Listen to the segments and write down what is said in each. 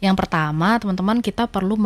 Yang pertama, teman-teman kita perlu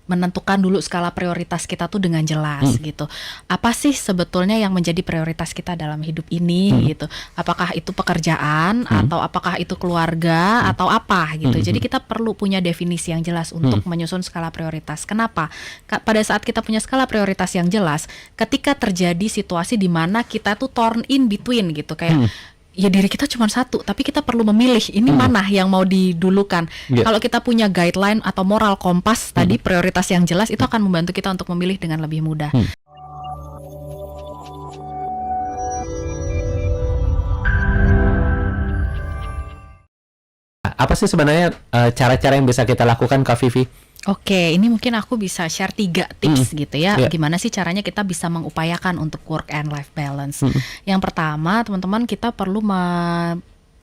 menentukan dulu skala prioritas kita tuh dengan jelas gitu. Apa sih sebetulnya yang menjadi prioritas kita dalam hidup ini gitu. Apakah itu pekerjaan atau apakah itu keluarga atau apa gitu. Jadi kita perlu punya definisi yang jelas untuk menyusun skala prioritas. Kenapa? Pada saat kita punya skala prioritas yang jelas, ketika terjadi situasi di mana kita tuh torn in between gitu, kayak ya diri kita cuma satu, tapi kita perlu memilih ini mana yang mau didulukan. Kalau kita punya guideline atau moral kompas tadi, prioritas yang jelas, itu akan membantu kita untuk memilih dengan lebih mudah. Apa sih sebenarnya cara-cara yang bisa kita lakukan, Kak Vivi? Oke, ini mungkin aku bisa share 3 tips gitu ya. Gimana sih caranya kita bisa mengupayakan untuk work and life balance. Yang pertama, teman-teman kita perlu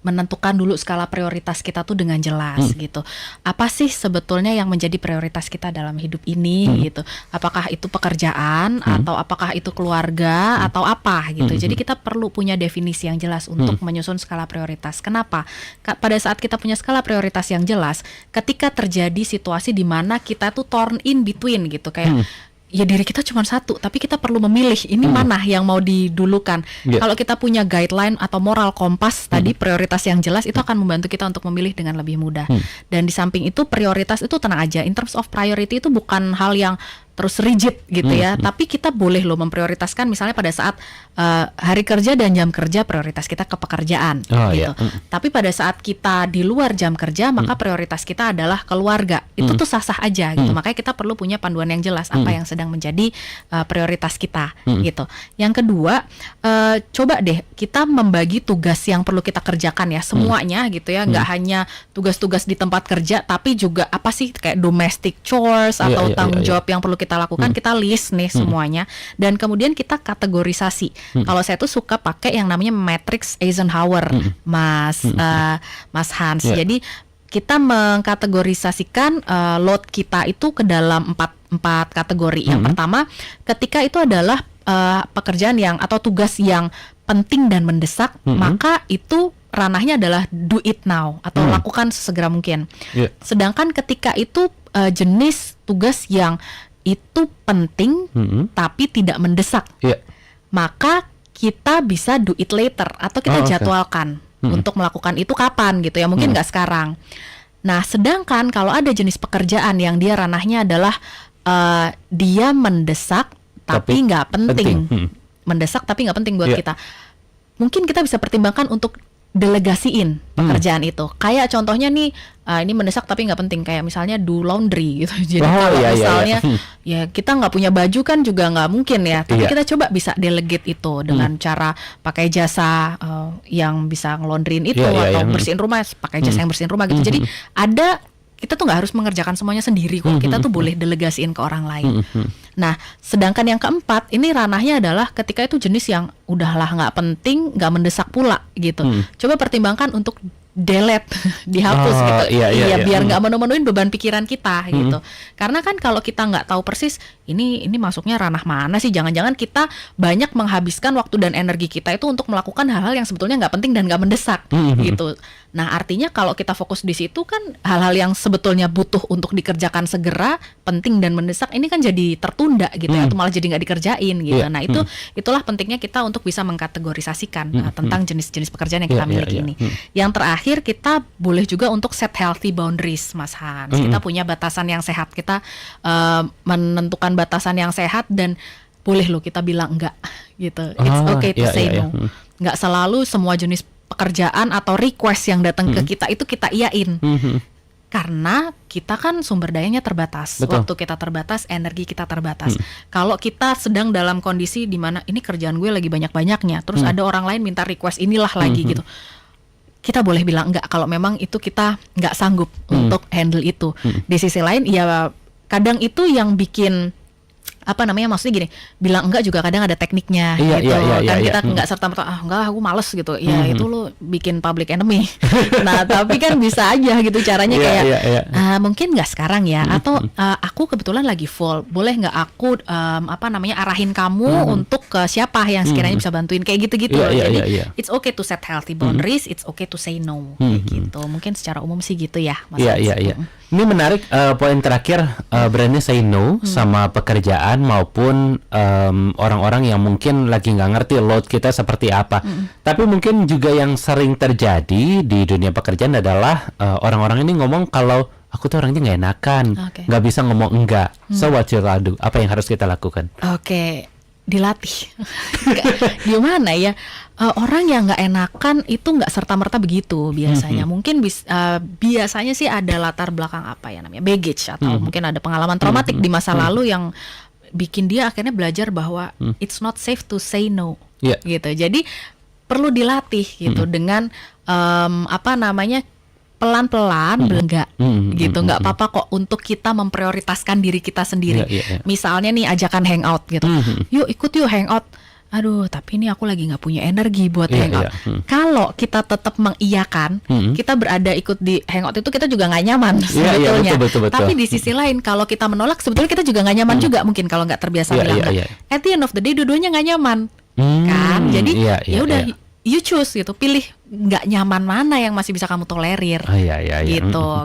menentukan dulu skala prioritas kita tuh dengan jelas gitu. Apa sih sebetulnya yang menjadi prioritas kita dalam hidup ini gitu. Apakah itu pekerjaan atau apakah itu keluarga atau apa gitu. Jadi kita perlu punya definisi yang jelas untuk menyusun skala prioritas. Kenapa? Pada saat kita punya skala prioritas yang jelas, ketika terjadi situasi di mana kita tuh torn in between gitu, kayak ya diri kita cuma satu, tapi kita perlu memilih ini mana yang mau didulukan. Kalau kita punya guideline atau moral kompas tadi, prioritas yang jelas, itu akan membantu kita untuk memilih dengan lebih mudah. Dan di samping itu, prioritas itu tenang aja, in terms of priority itu bukan hal yang terus rigid gitu ya, tapi kita boleh loh memprioritaskan misalnya pada saat hari kerja dan jam kerja, prioritas kita ke pekerjaan gitu. Tapi pada saat kita di luar jam kerja, maka prioritas kita adalah keluarga. Itu tuh sah-sah aja gitu. Makanya kita perlu punya panduan yang jelas apa yang sedang menjadi prioritas kita gitu. Yang kedua, coba deh kita membagi tugas yang perlu kita kerjakan ya, semuanya gitu ya, nggak hanya tugas-tugas di tempat kerja, tapi juga apa sih kayak domestic chores atau tanggung jawab yang perlu kita lakukan, kita list nih semuanya, dan kemudian kita kategorisasi. Kalau saya tuh suka pakai yang namanya matrix Eisenhower, Mas Hans. Jadi kita mengkategorisasikan load kita itu ke dalam empat kategori. Yang pertama, ketika itu adalah pekerjaan yang atau tugas yang penting dan mendesak, maka itu ranahnya adalah do it now atau lakukan sesegera mungkin. Sedangkan ketika itu jenis tugas yang itu penting tapi tidak mendesak, maka kita bisa do it later atau kita jadwalkan untuk melakukan itu kapan gitu ya, mungkin nggak sekarang. Nah, sedangkan kalau ada jenis pekerjaan yang dia ranahnya adalah dia mendesak tapi nggak penting, mendesak tapi nggak penting buat kita, mungkin kita bisa pertimbangkan untuk delegasiin pekerjaan itu. Kayak contohnya nih, ini mendesak tapi nggak penting, kayak misalnya do laundry gitu. Jadi kalau misalnya ya kita nggak punya baju kan juga nggak mungkin ya, tapi kita coba bisa delegate itu dengan cara pakai jasa yang bisa ngelondrin itu, atau bersihin rumah pakai jasa yang bersihin rumah gitu. Jadi ada, kita tuh nggak harus mengerjakan semuanya sendiri kok. Kita tuh boleh delegasiin ke orang lain. Nah, sedangkan yang keempat, ini ranahnya adalah ketika itu jenis yang udahlah nggak penting, nggak mendesak pula gitu. Coba pertimbangkan untuk delete, dihapus gitu. Biar nggak menu-menuin beban pikiran kita gitu. Karena kan kalau kita nggak tahu persis ini masuknya ranah mana sih, jangan-jangan kita banyak menghabiskan waktu dan energi kita itu untuk melakukan hal-hal yang sebetulnya nggak penting dan nggak mendesak gitu. Nah, artinya kalau kita fokus di situ kan hal-hal yang sebetulnya butuh untuk dikerjakan segera, penting dan mendesak, ini kan jadi tertunda gitu ya, atau malah jadi nggak dikerjain gitu. Nah, itulah pentingnya kita untuk bisa mengkategorisasikan tentang jenis-jenis pekerjaan yang kita miliki ini. Yang terakhir, kita boleh juga untuk set healthy boundaries, Mas Hans. Kita punya batasan yang sehat, kita menentukan batasan yang sehat, dan boleh loh kita bilang enggak gitu. It's okay to say no. Nggak selalu semua jenis pekerjaan atau request yang datang ke kita itu kita iyain. Karena kita kan sumber dayanya terbatas, waktu kita terbatas, energi kita terbatas. Kalau kita sedang dalam kondisi di mana ini kerjaan gue lagi banyak-banyaknya, terus ada orang lain minta request inilah lagi gitu, kita boleh bilang enggak kalau memang itu kita nggak sanggup untuk handle itu. Di sisi lain, ya kadang itu yang bikin maksudnya gini, bilang enggak juga kadang ada tekniknya Iya, gitu. iya, iya, Kan iya. kita enggak serta-merta enggak aku males gitu. Ya itu lu bikin public enemy. Nah, tapi kan bisa aja gitu caranya Iya, kayak iya, iya. mungkin nggak sekarang ya, atau aku kebetulan lagi full. Boleh nggak aku arahin kamu untuk ke siapa yang sekiranya bisa bantuin kayak gitu-gitu. Iya, iya, Jadi iya, iya. it's okay to set healthy boundaries, it's okay to say no kayak gitu. Mungkin secara umum sih gitu ya, Mas Iya, Hans. iya, iya. Ini menarik, poin terakhir, berani say no sama pekerjaan maupun orang-orang yang mungkin lagi nggak ngerti load kita seperti apa. Tapi mungkin juga yang sering terjadi di dunia pekerjaan adalah orang-orang ini ngomong kalau aku tuh orangnya nggak enakan, Oke. nggak bisa ngomong enggak. So what you do? Apa yang harus kita lakukan? Oke, dilatih. Gimana ya? Orang yang nggak enakan itu nggak serta-merta begitu biasanya. Mungkin biasanya sih ada latar belakang apa ya namanya baggage, atau mungkin ada pengalaman traumatik di masa lalu yang bikin dia akhirnya belajar bahwa it's not safe to say no. Iya. Gitu. Jadi perlu dilatih gitu dengan pelan-pelan enggak gitu, nggak apa-apa kok untuk kita memprioritaskan diri kita sendiri. Iya. Misalnya nih ajakan hangout gitu, yuk hangout. Aduh, tapi ini aku lagi nggak punya energi buat Iya, hangout. iya. Kalau kita tetap mengiyakan, kita berada ikut di hangout itu kita juga nggak nyaman Iya, iya, sebetulnya. betul. Tapi di sisi lain, kalau kita menolak, sebetulnya kita juga nggak nyaman juga mungkin kalau nggak terbiasa Iya, bilang iya, enggak. iya. At the end of the day, dua-duanya nggak nyaman, kan? Jadi iya, ya udah, iya. you choose gitu, pilih nggak nyaman mana yang masih bisa kamu tolerir, Iya. gitu.